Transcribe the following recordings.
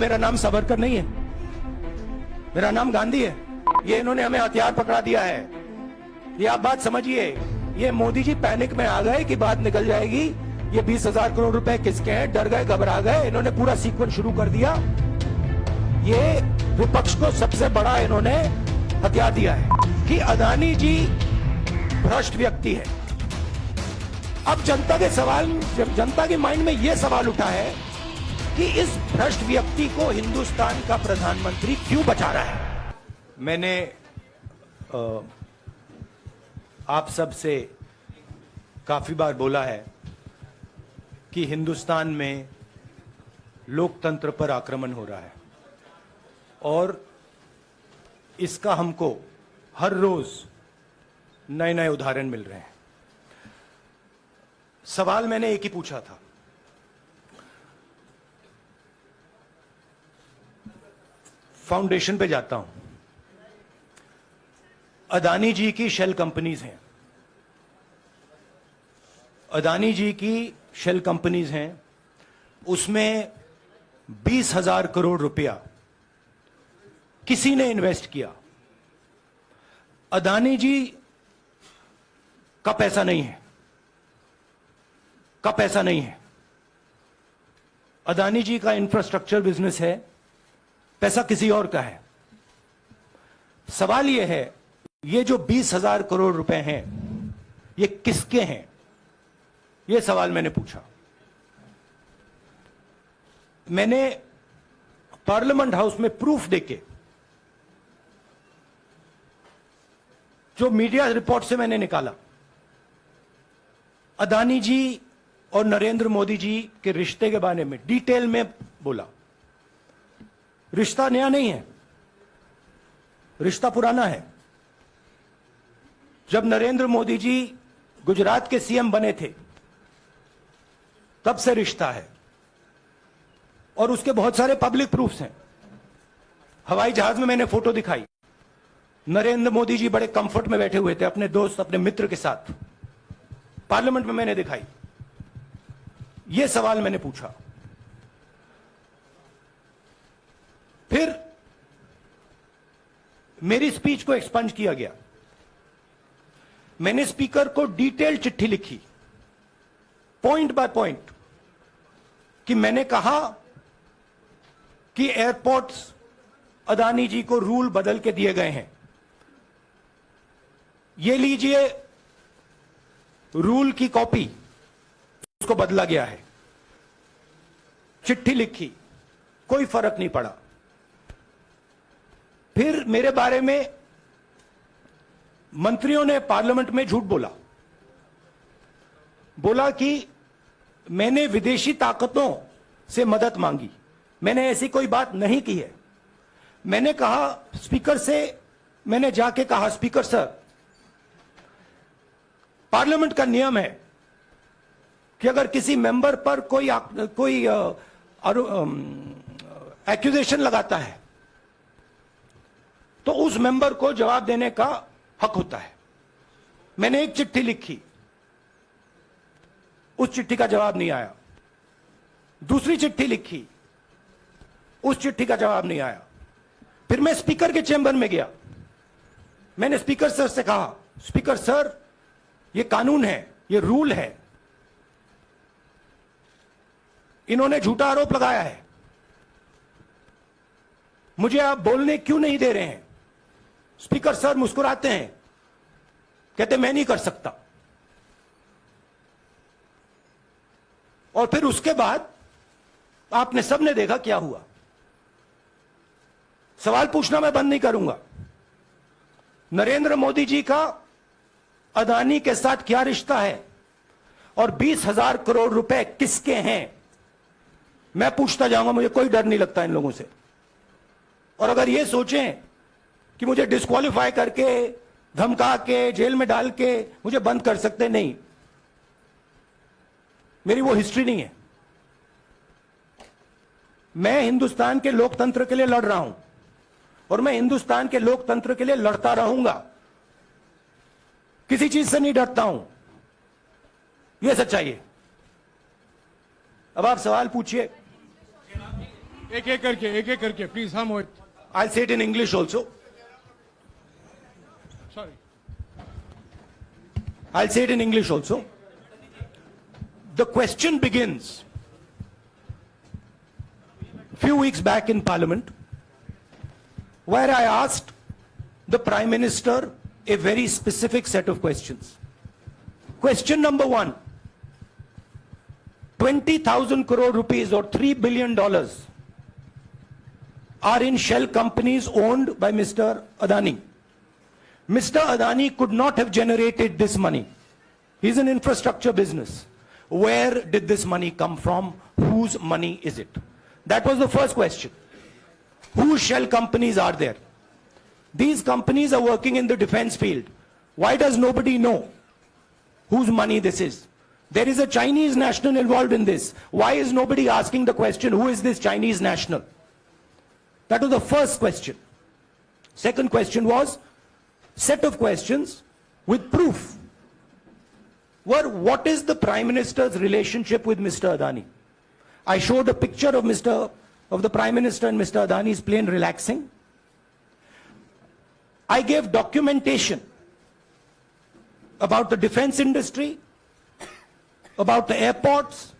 मेरा नाम सावरकर नहीं है, मेरा नाम गांधी है। ये इन्होंने हमें हथियार पकड़ा दिया है। ये आप बात समझिए। ये मोदी जी पैनिक में आ गए कि बात निकल जाएगी। ये 20,000 करोड़ रुपए किसके हैं, डर गए, घबरा गए। इन्होंने पूरा सीक्वेंस शुरू कर दिया। ये विपक्ष को सबसे बड़ा इन्होंने हथियार दिया है कि अदानी जी भ्रष्ट व्यक्ति है। अब जनता के माइंड में यह सवाल उठा है कि इस भ्रष्ट व्यक्ति को हिंदुस्तान का प्रधानमंत्री क्यों बचा रहा है। मैंने आप सब से काफी बार बोला है कि हिंदुस्तान में लोकतंत्र पर आक्रमण हो रहा है और इसका हमको हर रोज नए नए उदाहरण मिल रहे हैं। सवाल मैंने एक ही पूछा था, फाउंडेशन पे जाता हूं, अदानी जी की शेल कंपनीज हैं, अदानी जी की शेल कंपनीज हैं, उसमें 20,000 करोड़ रुपया किसी ने इन्वेस्ट किया। अदानी जी का पैसा नहीं है, का पैसा नहीं है। अदानी जी का इंफ्रास्ट्रक्चर बिजनेस है, पैसा किसी और का है। सवाल यह है, ये जो 20,000 करोड़ रुपए हैं, ये किसके हैं? यह सवाल मैंने पूछा। मैंने पार्लियामेंट हाउस में प्रूफ देके, जो मीडिया रिपोर्ट से मैंने निकाला, अदानी जी और नरेंद्र मोदी जी के रिश्ते के बारे में डिटेल में बोला। रिश्ता नया नहीं है, रिश्ता पुराना है। जब नरेंद्र मोदी जी गुजरात के सीएम बने थे, तब से रिश्ता है और उसके बहुत सारे पब्लिक प्रूफ्स हैं। हवाई जहाज में मैंने फोटो दिखाई, नरेंद्र मोदी जी बड़े कंफर्ट में बैठे हुए थे अपने दोस्त, अपने मित्र के साथ। पार्लियामेंट में मैंने दिखाई। यह सवाल मैंने पूछा। फिर मेरी स्पीच को एक्सपंज किया गया। मैंने स्पीकर को डिटेल चिट्ठी लिखी, पॉइंट बाय पॉइंट, कि मैंने कहा कि एयरपोर्ट्स अदानी जी को रूल बदल के दिए गए हैं। ये लीजिए रूल की कॉपी, उसको बदला गया है। चिट्ठी लिखी, कोई फर्क नहीं पड़ा। फिर मेरे बारे में मंत्रियों ने पार्लियामेंट में झूठ बोला कि मैंने विदेशी ताकतों से मदद मांगी। मैंने ऐसी कोई बात नहीं की है। मैंने कहा स्पीकर से, मैंने जाके कहा, स्पीकर सर, पार्लियामेंट का नियम है कि अगर किसी मेंबर पर कोई एक्यूजेशन लगाता है तो उस मेंबर को जवाब देने का हक होता है। मैंने एक चिट्ठी लिखी, उस चिट्ठी का जवाब नहीं आया। दूसरी चिट्ठी लिखी, उस चिट्ठी का जवाब नहीं आया। फिर मैं स्पीकर के चेंबर में गया। मैंने स्पीकर सर से कहा, स्पीकर सर, यह कानून है, यह रूल है, इन्होंने झूठा आरोप लगाया है, मुझे आप बोलने क्यों नहीं दे रहे हैं? स्पीकर सर मुस्कुराते हैं, कहते मैं नहीं कर सकता। और फिर उसके बाद आपने सबने देखा क्या हुआ। सवाल पूछना मैं बंद नहीं करूंगा। नरेंद्र मोदी जी का अदानी के साथ क्या रिश्ता है और 20,000 करोड़ रुपए किसके हैं, मैं पूछता जाऊंगा। मुझे कोई डर नहीं लगता इन लोगों से। और अगर ये सोचें कि मुझे डिस्क्वालीफाई करके, धमका के, जेल में डाल के मुझे बंद कर सकते, नहीं, मेरी वो हिस्ट्री नहीं है। मैं हिंदुस्तान के लोकतंत्र के लिए लड़ रहा हूं और मैं हिंदुस्तान के लोकतंत्र के लिए लड़ता रहूंगा। किसी चीज से नहीं डरता हूं, यह सच्चाई है। अब आप सवाल पूछिए। एक एक करके प्लीज. हाँ मोहित. I'll say it in English also. Sorry. I'll say it in English also. The question begins few weeks back in Parliament, where I asked the Prime Minister a very specific set of questions. Question number one, 20,000 crore rupees or $3 billion are in shell companies owned by Mr. Adani. Mr. Adani could not have generated this money. He's an infrastructure business. Where did this money come from? Whose money is it? That was the first question. Whose shell companies are there? These companies are working in the defense field. Why does nobody know whose money this is? There is a Chinese national involved in this. Why is nobody asking the question, who is this Chinese national? That was the first question. Second question was, set of questions with proof. What is the Prime Minister's relationship with Mr. Adani? I showed a picture of the Prime Minister and Mr. Adani's plane relaxing. I gave documentation about the defense industry, about the airports,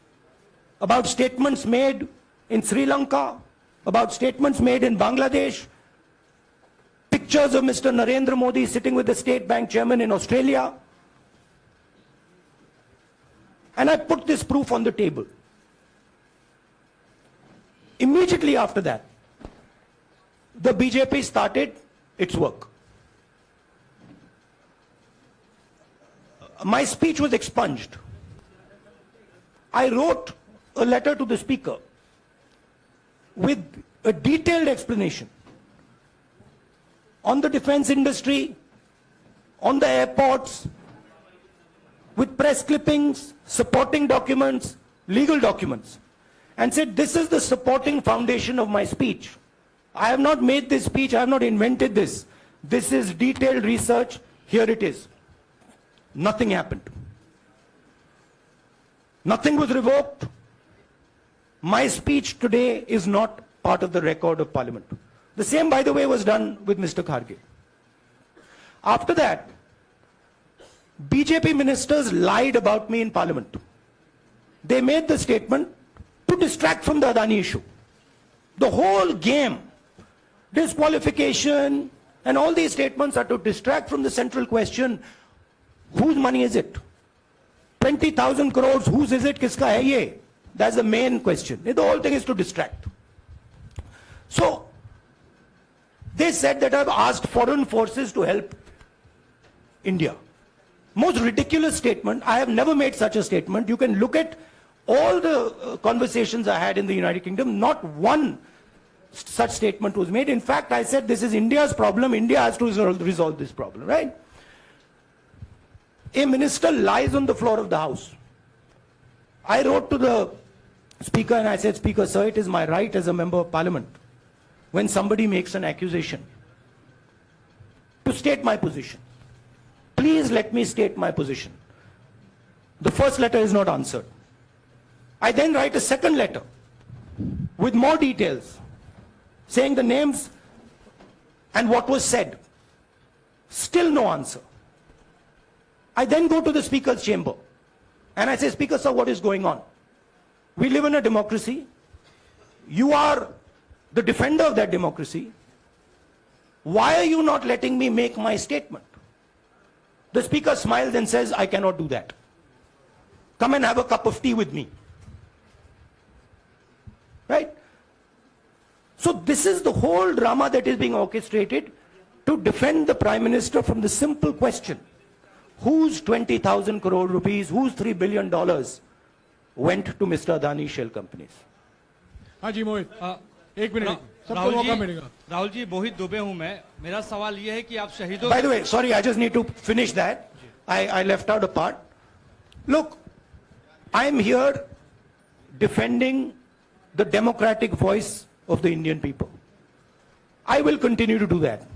about statements made in Sri Lanka, about statements made in Bangladesh, pictures of Mr. Narendra Modi sitting with the State Bank chairman in Australia. And I put this proof on the table. Immediately after that, the BJP started its work. My speech was expunged. I wrote a letter to the Speaker with a detailed explanation on the defense industry, on the airports, with press clippings, supporting documents, legal documents, and said, this is the supporting foundation of my speech. I have not made this speech, I have not invented this. This is detailed research, here it is. Nothing happened. Nothing was revoked. My speech today is not part of the record of Parliament. The same, by the way, was done with Mr. Kharge. After that, BJP ministers lied about me in Parliament. They made the statement to distract from the Adani issue. The whole game, disqualification, and all these statements are to distract from the central question, whose money is it? 20,000 crores, whose is it? Kiska hai ye? That's the main question. The whole thing is to distract. So, they said that I've asked foreign forces to help India. Most ridiculous statement. I have never made such a statement. You can look at all the conversations I had in the United Kingdom. Not one such statement was made. In fact, I said this is India's problem. India has to resolve this problem, right? A minister lies on the floor of the House. I wrote to the Speaker and I said, Speaker, sir, it is my right as a member of Parliament, when somebody makes an accusation, to state my position. Please let me state my position. The first letter is not answered. I then write a second letter with more details, saying the names and what was said. Still no answer. I then go to the Speaker's chamber and I say, Speaker, sir, what is going on? We live in a democracy. You are the defender of that democracy. Why are you not letting me make my statement? The Speaker smiles and says, I cannot do that. Come and have a cup of tea with me. Right? So this is the whole drama that is being orchestrated to defend the Prime Minister from the simple question, whose 20,000 crore rupees, whose $3 billion went to Mr. Adani shell companies? हाँ जी मोहित, एक minute, सबको मौका मिलेगा. राहुल जी, मोहित दुबे हूं मैं. मेरा सवाल ये है कि आप शहीदों. By the way, sorry, I just need to finish that. I left out a part. Look, I'm here defending the democratic voice of the Indian people. I will continue to do that.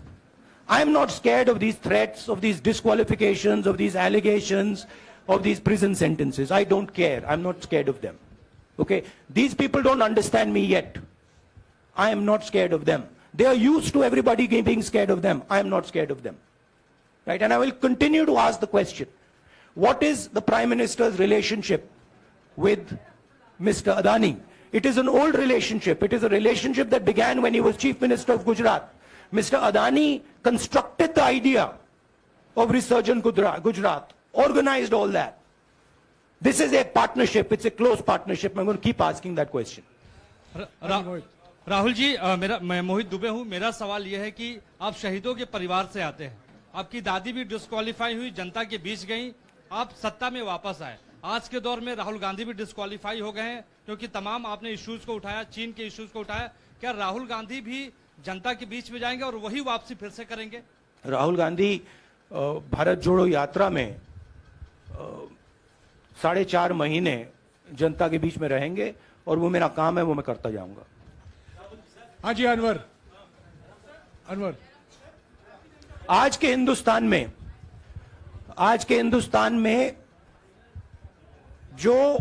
I'm not scared of these threats, of these disqualifications, of these allegations, of these prison sentences. I don't care. I'm not scared of them. Okay? These people don't understand me yet. I am not scared of them. They are used to everybody being scared of them. I am not scared of them. Right? And I will continue to ask the question, what is the Prime Minister's relationship with Mr. Adani? It is an old relationship. It is a relationship that began when he was Chief Minister of Gujarat. Mr. Adani constructed the idea of Resurgent Gujarat, organized all that. This is a partnership. It's a close partnership. I'm going to keep asking that question. Rahul ji, मैं मोहित दुबे हूं। मेरा सवाल यह है कि आप शहीदों के परिवार से आते हैं। आपकी दादी भी डिस्क्वालीफाई हुई, जनता के बीच गई, आप सत्ता में वापस आए। आज के दौर में राहुल गांधी भी डिस्क्वालीफाई हो गए हैं क्योंकि तमाम आपने इश्यूज को उठाया, चीन के इश्यूज को उठाया। क्या राहुल गांधी भी जनता के बीच में जाएंगे और वही वापसी फिर से करेंगे? राहुल गांधी भारत जोड़ो यात्रा में 4.5 महीने जनता के बीच में रहेंगे और वो मेरा काम है, वो मैं करता जाऊंगा। हाँ जी अनवर। आज के हिंदुस्तान में जो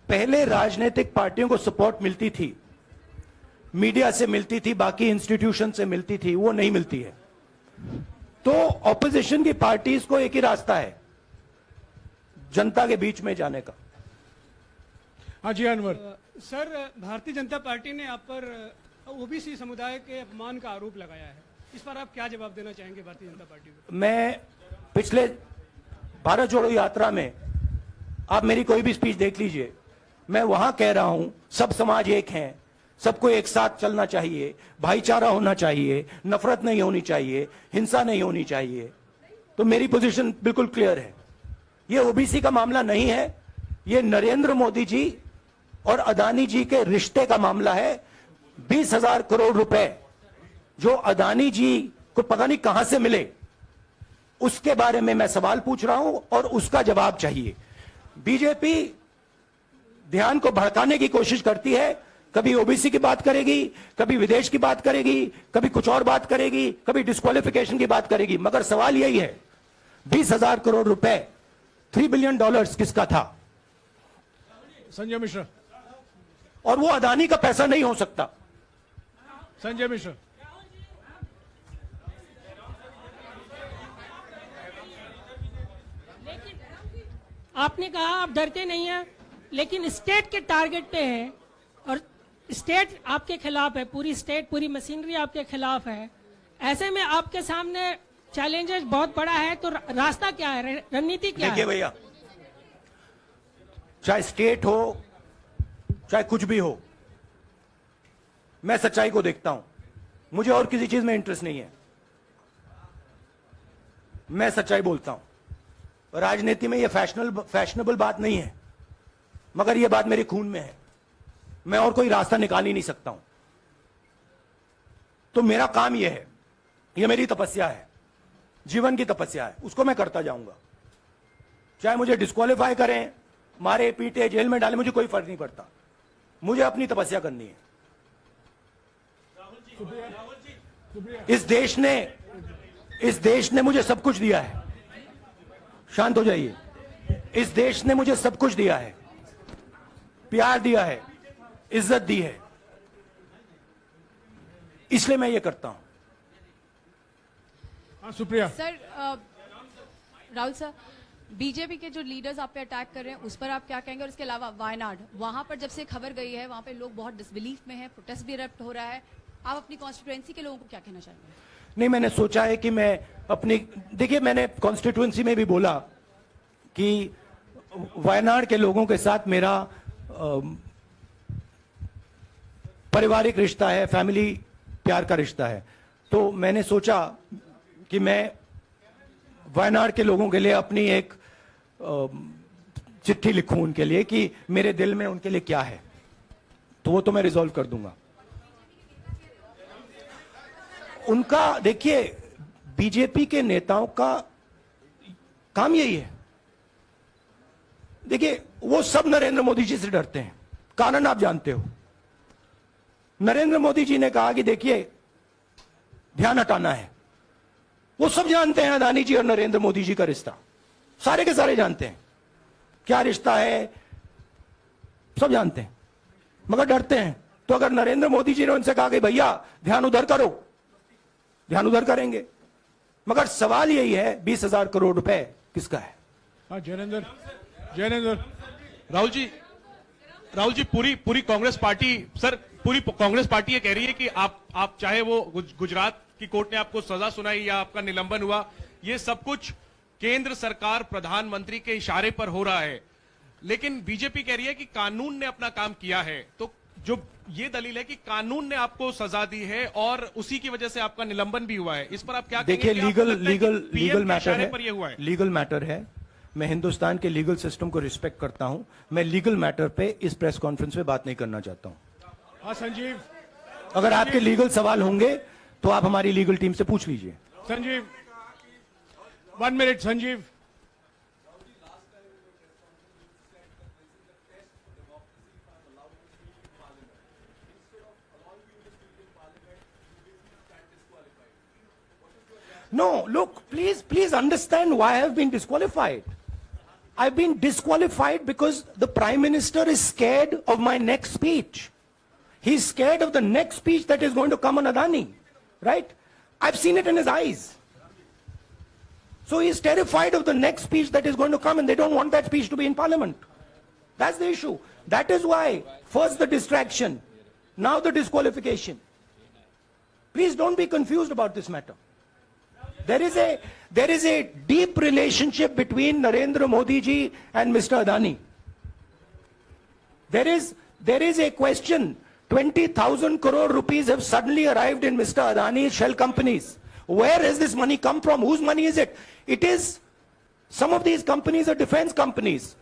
पहले राजनीतिक पार्टियों को सपोर्ट मिलती थी, मीडिया से मिलती थी, बाकी इंस्टीट्यूशन से मिलती थी, वो नहीं मिलती है। तो ऑपोजिशन की पार्टीज को एक ही रास्ता है, जनता के बीच में जाने का। हाँ जी अनवर। सर, भारतीय जनता पार्टी ने आप पर ओबीसी समुदाय के अपमान का आरोप लगाया है। इस पर आप क्या जवाब देना चाहेंगे भारतीय जनता पार्टी को? मैं पिछले भारत जोड़ो यात्रा में, आप मेरी कोई भी स्पीच देख लीजिए, मैं वहां कह रहा हूं सब समाज एक हैं, सबको एक साथ चलना चाहिए, भाईचारा होना चाहिए, नफरत नहीं होनी चाहिए, हिंसा नहीं होनी चाहिए। तो मेरी पोजीशन बिल्कुल क्लियर है। ये ओबीसी का मामला नहीं है, ये नरेंद्र मोदी जी और अदानी जी के रिश्ते का मामला है। 20,000 करोड़ रुपए जो अदानी जी को पता नहीं कहां से मिले, उसके बारे में मैं सवाल पूछ रहा हूं और उसका जवाब चाहिए। बीजेपी ध्यान को भड़काने की कोशिश करती है, कभी ओबीसी की बात करेगी, कभी विदेश की बात करेगी, कभी कुछ और बात करेगी, कभी डिस्क्वालिफिकेशन की बात करेगी, मगर सवाल यही है 20,000 करोड़ रुपए, $3 बिलियन किसका था? संजय मिश्रा। और वो अदानी का पैसा नहीं हो सकता। संजय मिश्रा। आपने कहा आप डरते नहीं हैं, लेकिन स्टेट के टारगेट पे है और स्टेट आपके खिलाफ है, पूरी स्टेट, पूरी मशीनरी आपके खिलाफ है। ऐसे में आपके सामने चैलेंजेस बहुत बड़ा है, तो रास्ता क्या है, रणनीति क्या है? देखिए भैया, चाहे स्टेट हो चाहे कुछ भी हो, मैं सच्चाई को देखता हूं। मुझे और किसी चीज में इंटरेस्ट नहीं है, मैं सच्चाई बोलता हूं। राजनीति में यह फैशनेबल बात नहीं है, मगर यह बात मेरे खून में है। मैं और कोई रास्ता निकाल ही नहीं सकता हूं। तो मेरा काम यह है, यह मेरी तपस्या है, जीवन की तपस्या है, उसको मैं करता जाऊंगा। चाहे मुझे डिस्क्वालीफाई करें, मारे पीटे, जेल में डाले, मुझे कोई फर्क नहीं पड़ता। मुझे अपनी तपस्या करनी है। इस देश ने मुझे सब कुछ दिया है। शांत हो जाइए। इस देश ने मुझे सब कुछ दिया है, प्यार दिया है, इज्जत दी है, इसलिए मैं ये करता हूं। हाँ Supriya. Sir, Rahul sir, BJP के जो लीडर्स आप पे अटैक कर रहे हैं उस पर आप क्या कहेंगे? और इसके अलावा वायनाड, वहां पर जब से खबर गई है वहां पे लोग बहुत डिसबिलीफ में हैं, प्रोटेस्ट भी इरप्ट हो रहा है। आप अपनी कॉन्स्टिट्यूएंसी के लोगों को क्या कहना चाहेंगे? नहीं, मैंने सोचा है कि मैं अपनी, देखिए मैंने कॉन्स्टिट्यूएंसी में भी बोला कि वायनाड के लोगों के साथ मेरा पारिवारिक रिश्ता है, फैमिली प्यार का रिश्ता है। तो मैंने सोचा कि मैं वायनाड के लोगों के लिए अपनी एक चिट्ठी लिखूं उनके लिए कि मेरे दिल में उनके लिए क्या है। तो वो तो मैं रिजॉल्व कर दूंगा। उनका, देखिए, बीजेपी के नेताओं का काम यही है। देखिए, वो सब नरेंद्र मोदी जी से डरते हैं, कारण आप जानते हो। नरेंद्र मोदी जी ने कहा कि देखिए ध्यान हटाना है। वो सब जानते हैं अदानी जी और नरेंद्र मोदी जी का रिश्ता, सारे के सारे जानते हैं क्या रिश्ता है, सब जानते हैं, मगर डरते हैं तो अगर नरेंद्र मोदी जी ने उनसे कहा कि भैया ध्यान उधर करो, ध्यान उधर करेंगे। मगर सवाल यही है 20,000 करोड़ रुपए किसका है? हाँ जैनेंद्र राहुल जी पूरी कांग्रेस पार्टी, सर पूरी कांग्रेस पार्टी ये कह रही है कि आप चाहे वो गुजरात की कोर्ट ने आपको सजा सुनाई या आपका निलंबन हुआ, ये सब कुछ केंद्र सरकार प्रधानमंत्री के इशारे पर हो रहा है। लेकिन बीजेपी कह रही है कि कानून ने अपना काम किया है। तो जो ये दलील है कि कानून ने आपको सजा दी है और उसी की वजह से आपका निलंबन भी हुआ है, इस पर आप क्या कहेंगे? देखिए, लीगल मैटर है, पर ये हुआ है। लीगल मैटर है। मैं हिंदुस्तान के लीगल सिस्टम को रिस्पेक्ट करता हूं। मैं लीगल मैटर पे इस प्रेस कॉन्फ्रेंस में बात नहीं करना चाहता हूं। हाँ संजीव, अगर आपके लीगल सवाल होंगे तो आप हमारी लीगल टीम से पूछ लीजिए। Sanjeev 1 minute Sanjeev. No, look, please understand why I have been disqualified. I've been disqualified because the Prime Minister is scared of my next speech. He's scared of the next speech that is going to come on Adani, right? I've seen it in his eyes. So he's terrified of the next speech that is going to come, and they don't want that speech to be in Parliament. That's the issue. That is why, first the distraction, now the disqualification. Please don't be confused about this matter. There is a deep relationship between Narendra Modi ji and Mr. Adani. There is a question. 20,000 crore rupees have suddenly arrived in Mr. Adani's shell companies. Where has this money come from? Whose money is it? Some of these companies are defense companies.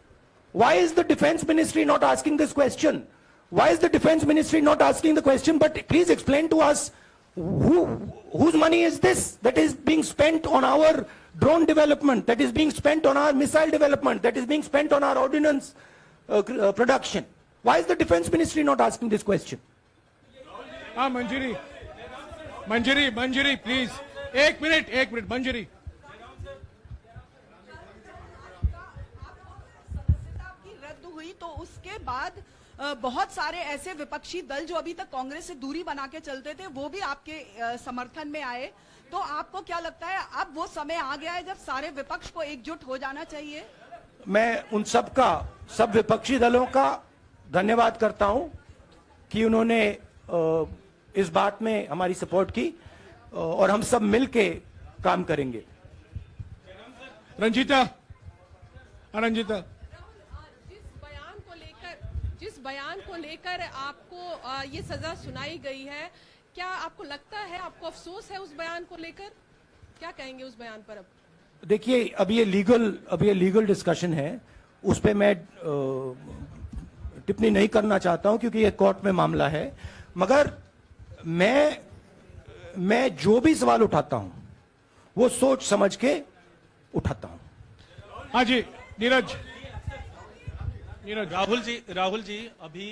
Why is the defense ministry not asking this question? Why is the defense ministry not asking the question? But please explain to us, whose money is this that is being spent on our drone development, that is being spent on our missile development, that is being spent on our ordnance production? Why is the defense ministry not asking this question? हाँ मंजरी please, एक minute मंजरी। सदस्यता की रद्द हुई तो उसके बाद बहुत सारे ऐसे विपक्षी दल जो अभी तक कांग्रेस से दूरी बना के चलते थे वो भी आपके समर्थन में आए। तो आपको क्या लगता है अब वो समय आ गया है जब सारे विपक्ष को एकजुट हो जाना चाहिए? मैं उन सब विपक्षी दलों का धन्यवाद करता हूं कि उन्होंने इस बात में हमारी सपोर्ट की और हम सब मिलके काम करेंगे। रंजीता जिस बयान को लेकर आपको ये सजा सुनाई गई है, क्या आपको लगता है, आपको अफसोस है उस बयान को लेकर? क्या कहेंगे उस बयान पर? अब देखिए, अब ये लीगल डिस्कशन है, उस पे मैं टिप्पणी नहीं करना चाहता हूं क्योंकि ये कोर्ट में मामला है। मगर मैं जो भी सवाल उठाता हूं वो सोच समझ के उठाता हूं। हाँ जी नीरज। राहुल जी अभी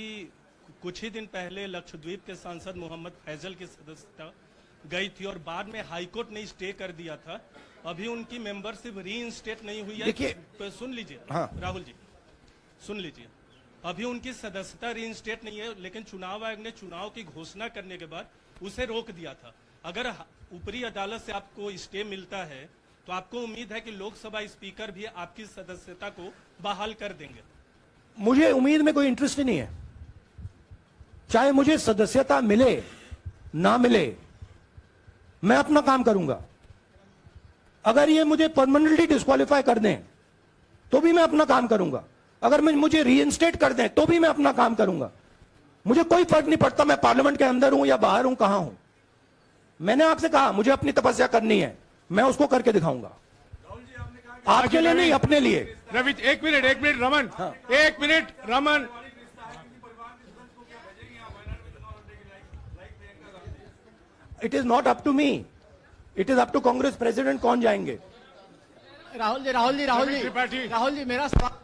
कुछ ही दिन पहले लक्षद्वीप के सांसद मोहम्मद फैजल की सदस्यता गई थी और बाद में हाईकोर्ट ने स्टे कर दिया था। अभी उनकी मेंबरशिप रीइंस्टेट नहीं हुई है। देखिए, सुन लीजिए। हाँ। राहुल जी सुन लीजिए, अभी उनकी सदस्यता रीइंस्टेट नहीं है, लेकिन चुनाव आयोग ने चुनाव की घोषणा करने के बाद उसे रोक दिया था। अगर ऊपरी अदालत से आपको स्टे मिलता है तो आपको उम्मीद है कि लोकसभा स्पीकर भी आपकी सदस्यता को बहाल कर देंगे? मुझे उम्मीद में कोई इंटरेस्ट ही नहीं है। चाहे मुझे सदस्यता मिले ना मिले, मैं अपना काम करूंगा। अगर ये मुझे परमानेंटली डिस्क्वालीफाई कर दें तो भी मैं अपना काम करूंगा। अगर मुझे रीइंस्टेट कर दें तो भी मैं अपना काम करूंगा। मुझे कोई फर्क नहीं पड़ता मैं पार्लियामेंट के अंदर हूं या बाहर हूं, कहां हूं। मैंने आपसे कहा मुझे अपनी तपस्या करनी है, मैं उसको करके दिखाऊंगा। आपके लिए नहीं, अपने लिए। रवि एक मिनट रमन। हाँ। एक minute Raman. It is not up to me, it is up to Congress president कौन जाएंगे। राहुल जी मेरा सवाल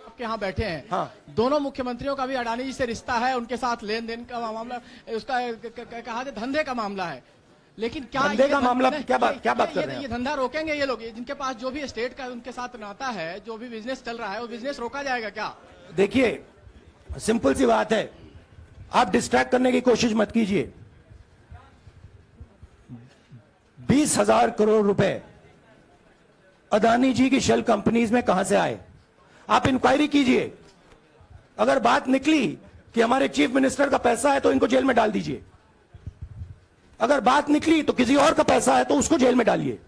आपके यहाँ बैठे हैं। हाँ। दोनों मुख्यमंत्रियों का भी अडानी जी से रिश्ता है, उनके साथ लेन देन का मामला, उसका कहा धंधे का मामला है। लेकिन क्या धंधे ये का मामला नहीं, क्या बात कर रहे हैं ये धंधा रोकेंगे ये लोग? जिनके पास जो भी स्टेट का उनके साथ नाता है, जो भी बिजनेस चल रहा है, वो बिजनेस रोका जाएगा क्या? देखिए, सिंपल सी बात है, आप डिस्ट्रैक्ट करने की कोशिश मत कीजिए। 20,000 करोड़ रुपए अदानी जी की शेल कंपनीज में कहां से आए? आप इंक्वायरी कीजिए। अगर बात निकली कि हमारे चीफ मिनिस्टर का पैसा है तो इनको जेल में डाल दीजिए। अगर बात निकली तो किसी और का पैसा है तो उसको जेल में डालिए।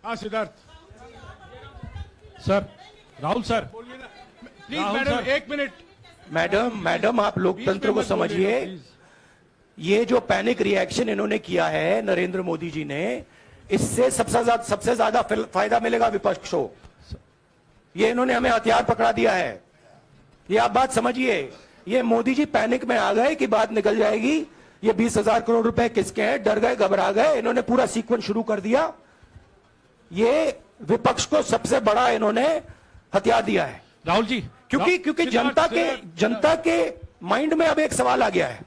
हाँ Siddharth sir, Rahul sir, please Rahul madam sir. 1 minute. Madam आप लोकतंत्र को बीच में मत बोलिएगा, समझिए। प्लीज। ये जो पैनिक रिएक्शन इन्होंने किया है नरेंद्र मोदी जी ने, इससे सबसे ज्यादा फायदा मिलेगा विपक्ष को। ये इन्होंने हमें हथियार पकड़ा दिया है। ये आप बात समझिए। ये मोदी जी पैनिक में आ गए कि बात निकल जाएगी, ये 20,000 करोड़ रुपए किसके हैं, डर गए, घबरा गए। इन्होंने पूरा सीक्वेंस शुरू कर दिया। ये विपक्ष को सबसे बड़ा इन्होंने हथियार दिया है। राहुल जी, क्योंकि जनता के माइंड में अब एक सवाल आ गया है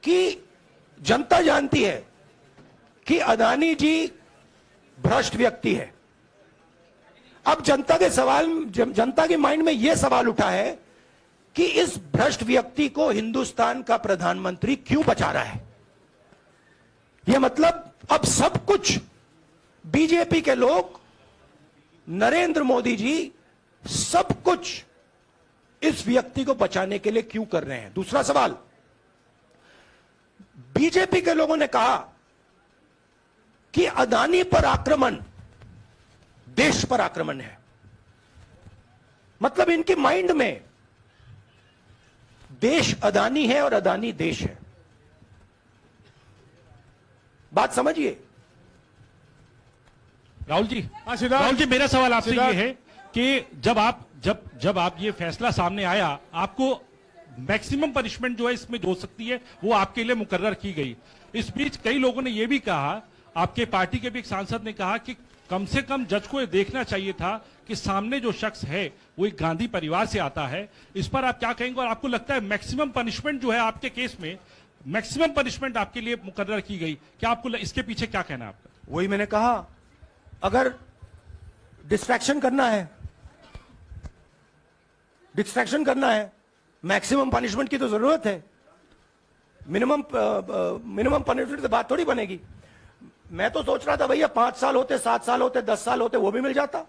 कि जनता जानती है कि अदानी जी भ्रष्ट व्यक्ति है। अब जनता के माइंड में यह सवाल उठा है कि इस भ्रष्ट व्यक्ति को हिंदुस्तान का प्रधानमंत्री क्यों बचा रहा है। यह मतलब अब सब कुछ बीजेपी के लोग, नरेंद्र मोदी जी सब कुछ इस व्यक्ति को बचाने के लिए क्यों कर रहे हैं। दूसरा सवाल, बीजेपी के लोगों ने कहा कि अदानी पर आक्रमण देश पर आक्रमण है। मतलब इनके माइंड में देश अदानी है और अदानी देश है। बात समझिए। राहुल जी, हाँ सिद्धार्थ। राहुल जी, मेरा सवाल आपसे ये सिद्धार्थ। है कि जब आप ये फैसला सामने आया, आपको मैक्सिमम पनिशमेंट जो है इसमें जो हो सकती है वो आपके लिए मुकर्रर की गई। इस बीच कई लोगों ने ये भी कहा, आपके पार्टी के भी एक सांसद ने कहा कि कम से कम जज को ये देखना चाहिए था कि सामने जो शख्स है वो एक गांधी परिवार से आता है। इस पर आप क्या कहेंगे? और आपको लगता है मैक्सिमम पनिशमेंट जो है आपके केस में, मैक्सिमम पनिशमेंट आपके लिए मुकर्रर की गई, क्या आपको इसके पीछे क्या कहना है आपका? वही मैंने कहा, अगर डिस्ट्रैक्शन करना है, मैक्सिमम पनिशमेंट की तो जरूरत है। मिनिमम पनिशमेंट से बात थोड़ी बनेगी। मैं तो सोच रहा था भैया 5 साल होते, 7 साल होते, 10 साल होते, वो भी मिल जाता।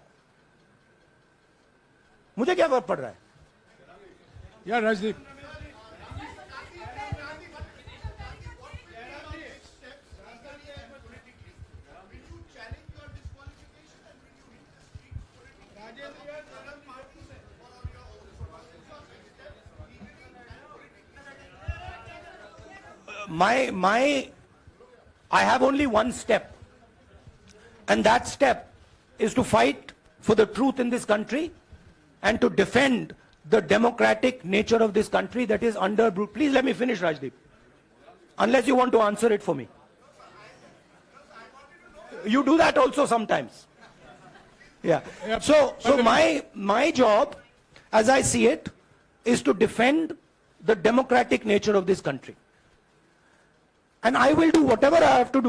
मुझे क्या फर्क पड़ रहा है। यार Rajdeep, I have only one step, and that step is to fight for the truth in this country and to defend the democratic nature of this country that is under. Please let me finish, Rajdeep. Unless you want to answer it for me. You do that also sometimes. Yeah. So my job, as I see it, is to defend the democratic nature of this country. And I will do whatever I have to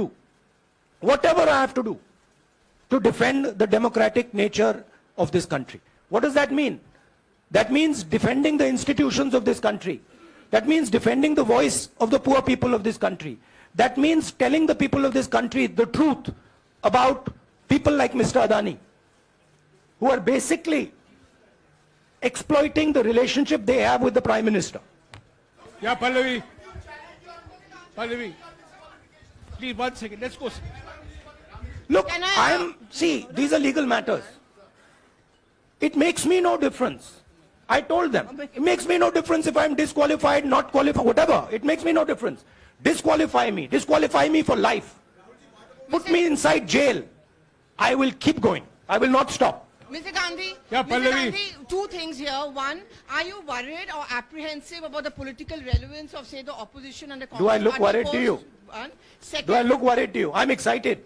do to defend the democratic nature of this country. What does that mean? That means defending the institutions of this country. That means defending the voice of the poor people of this country. That means telling the people of this country the truth about people like Mr. Adani, who are basically exploiting the relationship they have with the Prime Minister. yeah, Pallavi, please 1 second. Let's go. Look, see, these are legal matters. It makes me no difference. I told them, it makes me no difference if I'm disqualified, not qualified, whatever. It makes me no difference. Disqualify me for life. Put me inside jail. I will keep going. I will not stop. Mr. Gandhi, Yeah, Mr. Pallavi. Gandhi, 2 things here. One, are you worried or apprehensive about the political relevance of, say, the opposition and the Congress Do I look party worried to you? post? One. Second, Do I look worried to you? I'm excited.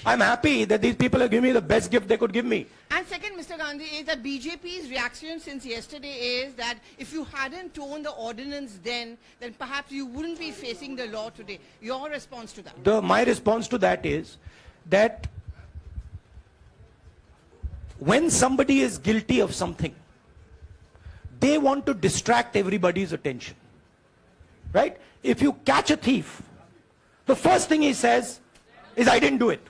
I'm happy that these people have given me the best gift they could give me. And second, Mr. Gandhi, is that BJP's reaction since yesterday is that if you hadn't torn the ordinance then perhaps you wouldn't be facing the law today. Your response to that? My response to that is that when somebody is guilty of something, they want to distract everybody's attention. Right? If you catch a thief, the first thing he says is, I didn't do it.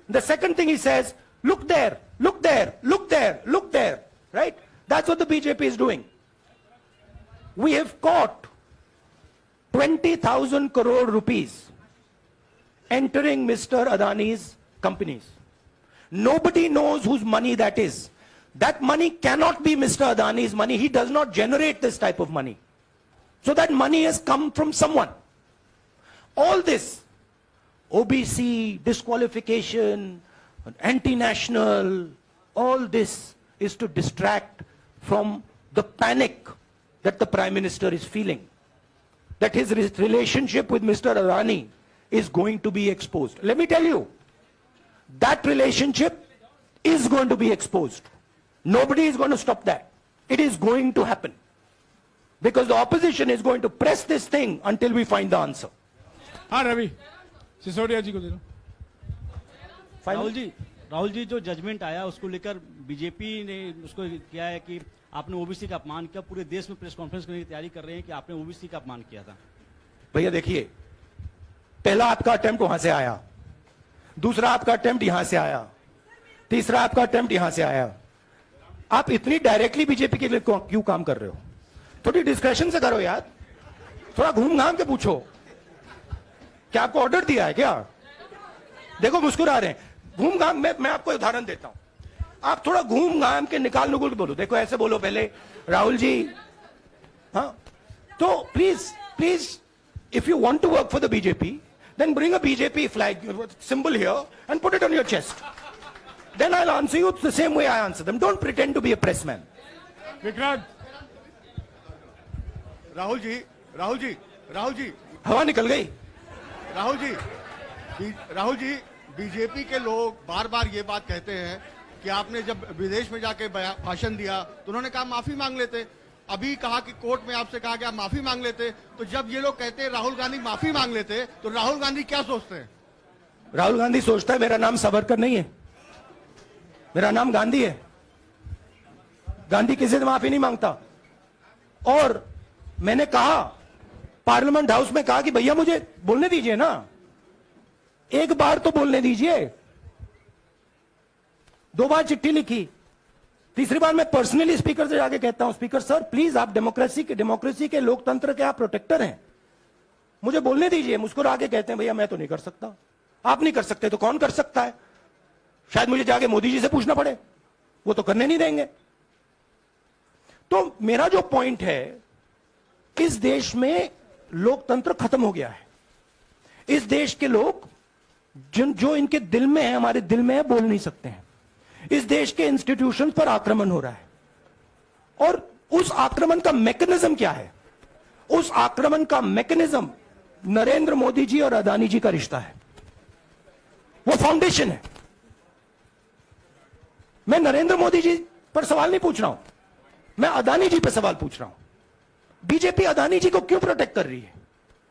The second thing he says, look there, look there, look there, look there. Right? That's what the BJP is doing. We have caught 20,000 crore rupees entering Mr. Adani's companies. Nobody knows whose money that is. That money cannot be Mr. Adani's money. He does not generate this type of money. So that money has come from someone. All this, OBC, disqualification, anti-national, all this is to distract from the panic that the Prime Minister is feeling. That his relationship with Mr. Adani is going to be exposed. Let me tell you, that relationship is going to be exposed. Nobody is going to stop that. It is going to happen. Because the opposition is going to press this thing until we find the answer. हाँ रवि सिसोदिया जी को दे दो। राहुल जी जो judgement आया उसको लेकर BJP ने उसको किया है कि आपने ओबीसी का अपमान किया, पूरे देश में प्रेस कॉन्फ्रेंस करने की तैयारी कर रहे हैं कि आपने ओबीसी का अपमान किया था। भैया देखिए, पहला आपका अटेम्प्ट वहां से आया, दूसरा आपका अटेम्प्ट यहां से आया, तीसरा आपका अटेम्प्ट यहां से आया। आप इतनी डायरेक्टली बीजेपी के लिए क्यों काम कर रहे हो? थोड़ी डिस्कशन से करो यार, थोड़ा घूम घाम के पूछो। क्या आपको ऑर्डर दिया है क्या? देखो मुस्कुरा रहे हैं। घूम घाम मैं आपको उदाहरण देता हूं, आप थोड़ा घूम घाम के निकाल नुकुल के बोलो। देखो ऐसे बोलो पहले, राहुल जी, हाँ तो please if you want to work for the BJP, then bring a BJP flag symbol here and put it on your chest. Then I'll answer you the same way I answer them. Don't pretend to be a pressman. Vikrant Rahul ji हवा निकल गई। Rahul ji BJP के लोग बार बार ये बात कहते हैं कि आपने जब विदेश में जाके भाषण दिया तो उन्होंने कहा माफी मांग लेते, अभी कहा कि कोर्ट में आपसे कहा गया माफी मांग लेते। तो जब ये लोग कहते हैं राहुल गांधी माफी मांग लेते, तो राहुल गांधी क्या सोचते हैं? राहुल गांधी सोचता है मेरा नाम सावरकर नहीं है, मेरा नाम गांधी है। गांधी किसी से माफी नहीं मांगता। और मैंने कहा, पार्लियामेंट हाउस में कहा कि भैया मुझे बोलने दीजिए ना, एक बार तो बोलने दीजिए। 2 बार चिट्ठी लिखी, तीसरी बार मैं पर्सनली स्पीकर से जाके कहता हूं, स्पीकर सर प्लीज, आप डेमोक्रेसी के लोकतंत्र के आप प्रोटेक्टर हैं, मुझे बोलने दीजिए। मुस्कुरा के कहते हैं भैया मैं तो नहीं कर सकता। आप नहीं कर सकते तो कौन कर सकता है? शायद मुझे जाके मोदी जी से पूछना पड़े, वो तो करने नहीं देंगे। तो मेरा जो पॉइंट है, इस देश में लोकतंत्र खत्म हो गया है। इस देश के लोग जो इनके दिल में है, हमारे दिल में है, बोल नहीं सकते हैं। इस देश के इंस्टीट्यूशंस पर आक्रमण हो रहा है। और उस आक्रमण का मैकेनिज्म क्या है? उस आक्रमण का मैकेनिज्म नरेंद्र मोदी जी और अदानी जी का रिश्ता है, वो फाउंडेशन है। मैं नरेंद्र मोदी जी पर सवाल नहीं पूछ रहा हूं, मैं अदानी जी पर सवाल पूछ रहा हूं। बीजेपी अदानी जी को क्यों प्रोटेक्ट कर रही है?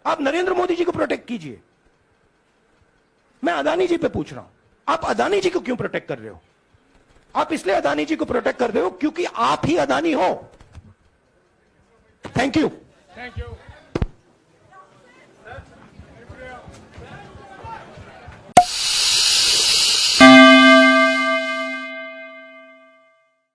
आप नरेंद्र मोदी जी को प्रोटेक्ट कीजिए। मैं अदानी जी पे पूछ रहा हूं, आप अदानी जी को क्यों प्रोटेक्ट कर रहे हो? आप इसलिए अदानी जी को प्रोटेक्ट कर रहे हो क्योंकि आप ही अदानी हो। Thank you.